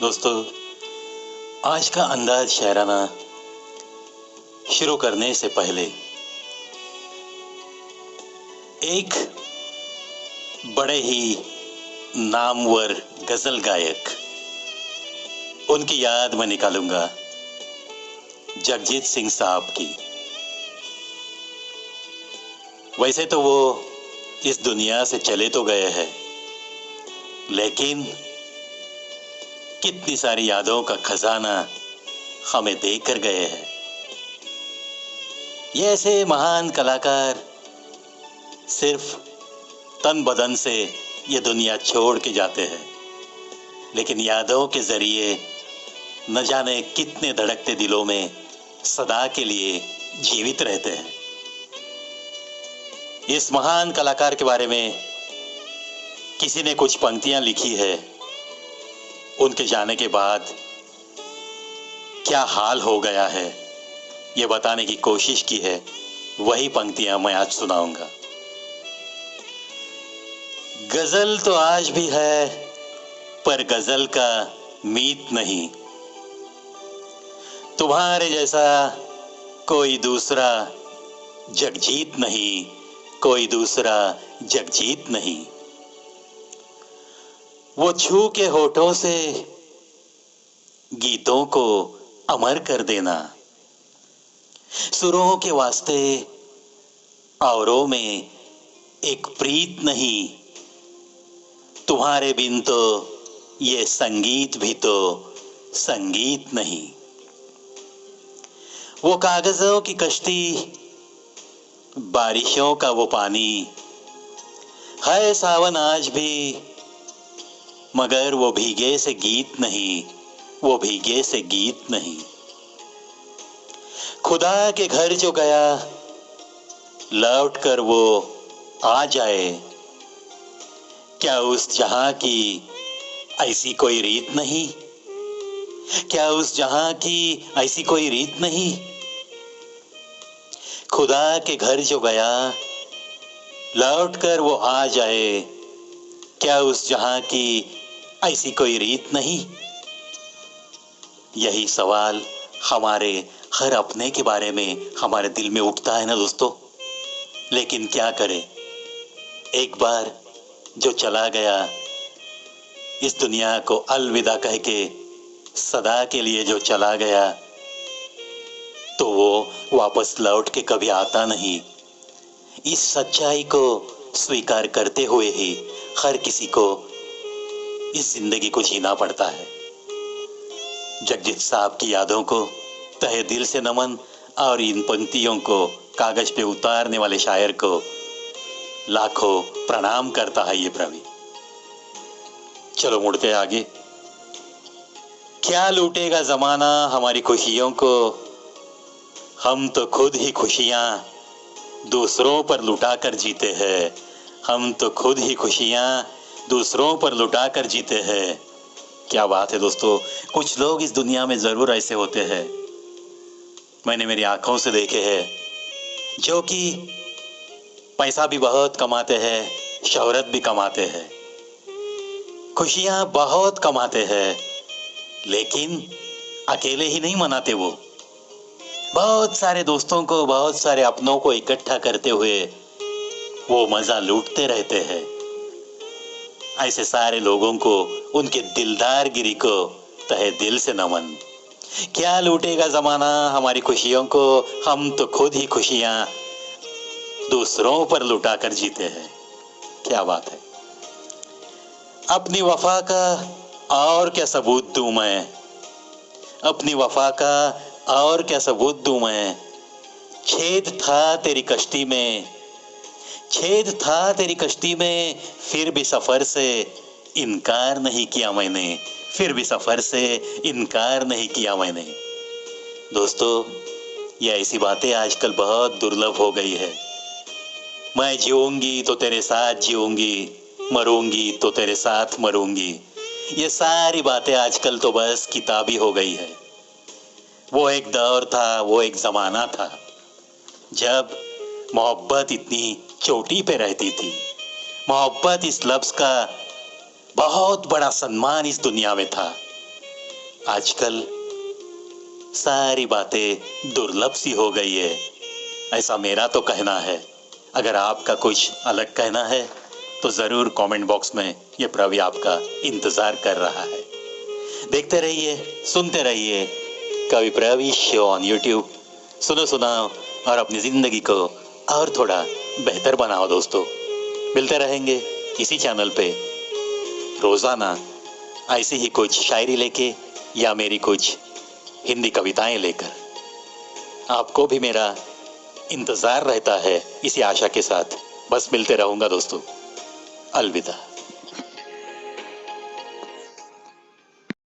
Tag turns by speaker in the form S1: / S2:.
S1: दोस्तों, आज का अंदाज शायराना शुरू करने से पहले एक बड़े ही नामवर गजल गायक, उनकी याद मैं निकालूंगा, जगजीत सिंह साहब की। वैसे तो वो इस दुनिया से चले तो गए हैं, लेकिन कितनी सारी यादों का खजाना हमें देकर गए हैं। ये ऐसे महान कलाकार सिर्फ तन बदन से ये दुनिया छोड़ के जाते हैं, लेकिन यादों के जरिए न जाने कितने धड़कते दिलों में सदा के लिए जीवित रहते हैं। इस महान कलाकार के बारे में किसी ने कुछ पंक्तियां लिखी है। उनके जाने के बाद क्या हाल हो गया है, ये बताने की कोशिश की है। वही पंक्तियां मैं आज सुनाऊंगा। गजल तो आज भी है, पर गजल का मीत नहीं। तुम्हारे जैसा कोई दूसरा जगजीत नहीं, कोई दूसरा जगजीत नहीं। वो छू के होठों से गीतों को अमर कर देना, सुरों के वास्ते औरों में एक प्रीत नहीं। तुम्हारे बिन तो ये संगीत भी तो संगीत नहीं। वो कागजों की कश्ती, बारिशों का वो पानी, है सावन आज भी, मगर वो भीगे से गीत नहीं, वो भीगे से गीत नहीं। खुदा के घर जो गया, लौट कर वो आ जाए। क्या उस जहां की ऐसी कोई रीत नहीं? क्या उस जहां की ऐसी कोई रीत नहीं? खुदा के घर जो गया, लौट कर वो आ जाए। क्या उस जहां की ऐसी कोई रीत नहीं? यही सवाल हमारे हर अपने के बारे में हमारे दिल में उठता है ना दोस्तों। लेकिन क्या करें, एक बार जो चला गया, इस दुनिया को अलविदा कह के सदा के लिए जो चला गया, तो वो वापस लौट के कभी आता नहीं। इस सच्चाई को स्वीकार करते हुए ही हर किसी को इस जिंदगी को जीना पड़ता है। जगजीत साहब की यादों को तहे दिल से नमन, और इन पंक्तियों को कागज पे उतारने वाले शायर को लाखों प्रणाम करता है ये प्रवीण। चलो मुड़ते आगे। क्या लूटेगा जमाना हमारी खुशियों को, हम तो खुद ही खुशियां दूसरों पर लुटा कर जीते हैं। हम तो खुद ही खुशियां दूसरों पर लुटा कर जीते हैं। क्या बात है दोस्तों। कुछ लोग इस दुनिया में जरूर ऐसे होते हैं, मैंने मेरी आंखों से देखे हैं, जो कि पैसा भी बहुत कमाते हैं, शोहरत भी कमाते हैं, खुशियां बहुत कमाते हैं, लेकिन अकेले ही नहीं मनाते। वो बहुत सारे दोस्तों को, बहुत सारे अपनों को इकट्ठा करते हुए वो मजा लूटते रहते हैं। ऐसे सारे लोगों को, उनके दिलदार गिरी को तहे दिल से नमन। क्या लूटेगा जमाना हमारी खुशियों को, हम तो खुद ही खुशियां दूसरों पर लुटा कर जीते हैं। क्या बात है। अपनी वफा का और क्या सबूत दूं मैं, अपनी वफा का और क्या सबूत दूं मैं। छेद था तेरी कश्ती में, छेद था तेरी कश्ती में, फिर भी सफर से इनकार नहीं किया मैंने, फिर भी सफर से इनकार नहीं किया मैंने। दोस्तों, ये ऐसी बातें आजकल बहुत दुर्लभ हो गई है। मैं जीऊंगी तो तेरे साथ जीऊंगी, मरूंगी तो तेरे साथ मरूंगी, ये सारी बातें आजकल तो बस किताबी हो गई है। वो एक दौर था, वो एक जमाना था, जब मोहब्बत इतनी चोटी पे रहती थी। मोहब्बत इस लफ्ज का बहुत बड़ा सम्मान इस दुनिया में था। आजकल सारी बातें दुर्लभ सी हो गई है, ऐसा मेरा तो कहना है। अगर आपका कुछ अलग कहना है तो जरूर कमेंट बॉक्स में ये प्रवि आपका इंतजार कर रहा है। देखते रहिए, सुनते रहिए कवि प्रवि शो ऑन यूट्यूब। सुनो सुनाओ और अपनी जिंदगी को और थोड़ा बेहतर बनाओ दोस्तों। मिलते रहेंगे इसी चैनल पे रोजाना ऐसी ही कुछ शायरी लेके या मेरी कुछ हिंदी कविताएं लेकर। आपको भी मेरा इंतजार रहता है इसी आशा के साथ। बस मिलते रहूंगा दोस्तों। अलविदा।